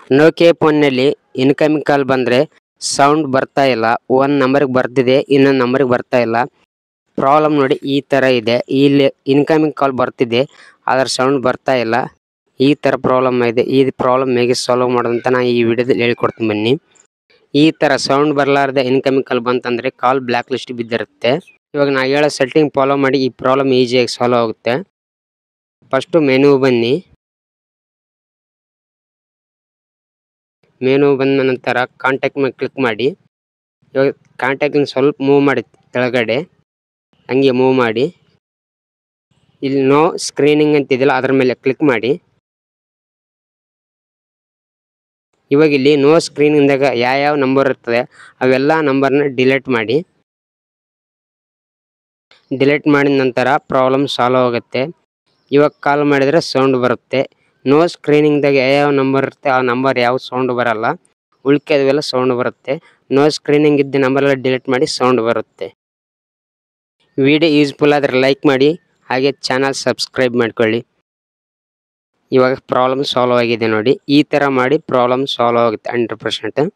Nokia ಫೋನ್ನಲ್ಲಿ incoming call ಬಂದರೆ sound ಬರ್ತಾ ಇಲ್ಲ. ಒಂದು ನಂಬರ್ಗೆ ಬರ್ತಿದೆ, ಇನ್ನೊಂದು ನಂಬರ್ಗೆ ಬರ್ತಾ ಇಲ್ಲ. ಪ್ರಾಬ್ಲಮ್ ನೋಡಿ ಈ ಥರ ಇದೆ. ಇಲ್ಲಿ ಇನ್ಕಮಿಂಗ್ ಕಾಲ್ ಬರ್ತಿದೆ, ಆದರೆ ಸೌಂಡ್ ಬರ್ತಾ ಇಲ್ಲ. ಈ ಥರ ಪ್ರಾಬ್ಲಮ್ ಇದೆ. ಈ ಪ್ರಾಬ್ಲಮ್ ಹೇಗೆ ಸಾಲ್ವ್ ಮಾಡೋದಂತ ನಾನು ಈ ವಿಡಿಯೋದಲ್ಲಿ ಹೇಳ್ಕೊಡ್ತೀನಿ ಬನ್ನಿ. ಈ ಥರ ಸೌಂಡ್ ಬರಲಾರ್ದೆ ಇನ್ಕಮಿಂಗ್ ಕಾಲ್ ಬಂತಂದರೆ ಕಾಲ್ ಬ್ಲ್ಯಾಕ್ ಲಿಸ್ಟ್ ಬಿದ್ದಿರುತ್ತೆ. ಇವಾಗ ನಾನು ಹೇಳೋ ಸೆಟ್ಟಿಂಗ್ ಫಾಲೋ ಮಾಡಿ ಈ ಪ್ರಾಬ್ಲಮ್ ಈಸಿಯಾಗಿ ಸಾಲ್ವ್ ಆಗುತ್ತೆ. ಫಸ್ಟು ಮೆನು ಬನ್ನಿ. ಮೆನು ಬಂದ ನಂತರ ಕಾಂಟ್ಯಾಕ್ಟ್ ಮೇಲೆ ಕ್ಲಿಕ್ ಮಾಡಿ. ಇವಾಗ ಕಾಂಟ್ಯಾಕ್ಟಿಂಗ್ ಸ್ವಲ್ಪ ಮೂವ್ ಮಾಡಿ ಕೆಳಗಡೆ, ಹಂಗೆ ಮೂವ್ ಮಾಡಿ. ಇಲ್ಲಿ ನೋ ಸ್ಕ್ರೀನಿಂಗ್ ಅಂತಿದೆಯಲ್ಲ ಅದರ ಮೇಲೆ ಕ್ಲಿಕ್ ಮಾಡಿ. ಇವಾಗ ಇಲ್ಲಿ ನೋ ಸ್ಕ್ರೀನಿಂದಾಗ ಯಾವ ನಂಬರ್ ಇರ್ತದೆ ಅವೆಲ್ಲ ನಂಬರ್ನ ಡಿಲೀಟ್ ಮಾಡಿ. ಡಿಲೀಟ್ ಮಾಡಿದ ನಂತರ ಪ್ರಾಬ್ಲಮ್ ಸಾಲ್ವ್ ಆಗುತ್ತೆ. ಇವಾಗ ಕಾಲ್ ಮಾಡಿದರೆ ಸೌಂಡ್ ಬರುತ್ತೆ. ನೋ ಸ್ಕ್ರೀನಿಂಗ್ದಾಗ ಯಾವ ನಂಬರ್ ಇರುತ್ತೆ ಆ ನಂಬರ್ ಯಾವ ಸೌಂಡ್ ಬರಲ್ಲ, ಉಳ್ಕೆದವೆಲ್ಲ ಸೌಂಡ್ ಬರುತ್ತೆ. ನೋ ಸ್ಕ್ರೀನಿಂಗ್ ಇದ್ದ ನಂಬರೆಲ್ಲ ಡಿಲೀಟ್ ಮಾಡಿ ಸೌಂಡ್ ಬರುತ್ತೆ. ವಿಡಿಯೋ ಯೂಸ್ಫುಲ್ ಆದರೆ ಲೈಕ್ ಮಾಡಿ, ಹಾಗೆ ಚಾನಲ್ ಸಬ್ಸ್ಕ್ರೈಬ್ ಮಾಡ್ಕೊಳ್ಳಿ. ಇವಾಗ ಪ್ರಾಬ್ಲಮ್ ಸಾಲ್ವ್ ಆಗಿದೆ ನೋಡಿ. ಈ ಥರ ಮಾಡಿ ಪ್ರಾಬ್ಲಮ್ ಸಾಲ್ವ್ ಆಗುತ್ತೆ 100%.